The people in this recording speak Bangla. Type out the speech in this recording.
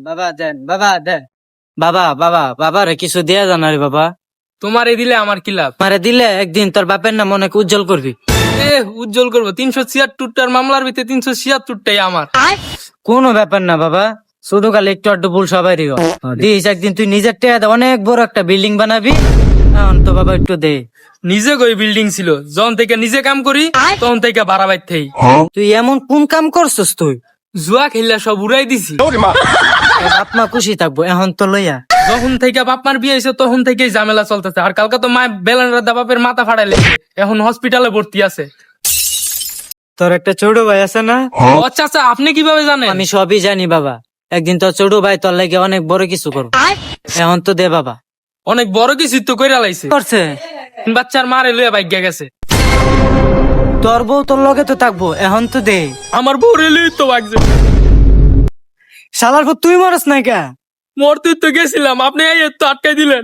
বাবা দেন, বাবা দেন। বাবা বাবা বাবা রে কিছু দেয়া জানা রে বাবা। তোমারে দিলে আমার কি লাভ? মারে দিলে একদিন তোর বাপের নাম অনেক উজ্জ্বল করবি। উজ্জ্বল করবো 376টার মামলার ভিতরে 376টাই আমার। কোনো ব্যাপার না বাবা, শুধু খালি একটু আধটু ভুল সবারই হয়। দিস একদিন তুই নিজের টেয়া দে, অনেক বড় একটা বিল্ডিং বানাবি। এখন তো বাবা একটু দে। নিজে গই বিল্ডিং ছিল, যখন থেকে নিজে কাম করি তখন থেকে ভাড়া বাইতেই। তুই এমন কোন কাম করছস তুই? জুয়া খেললে সব উড়াই দিছি। তোর বাপ মা খুশি থাকবো এখন তো লইয়া। যখন থেকে বাপ মার বিয়ে হয়েছে তখন থেকেই ঝামেলা চলতেছে। আর কালকে তো মা বেলানের দা বাপের মাথা ফাড়াই লেগেছে, এখন হসপিটালে ভর্তি আছে। তোর একটা ছোট ভাই আছে না? ও চাচা, আপনি কিভাবে জানেন? আমি সবই জানি বাবা। একদিন তোর ছোট ভাই তোর লাগে অনেক বড় কিছু করবো। এখন তো দে বাবা। অনেক বড় কিছু তো কইরা লাইছে। করছে বাচ্চার মারে লইয়া বাইক গেছে। তোর বউ তোর লগে তো থাকবো, এখন তো দে। আমার বউ রেলই তো বাগছে। শালার পর তুই মরস না কে? মরতে তো গেছিলাম, আপনি এই তো আটকাই দিলেন।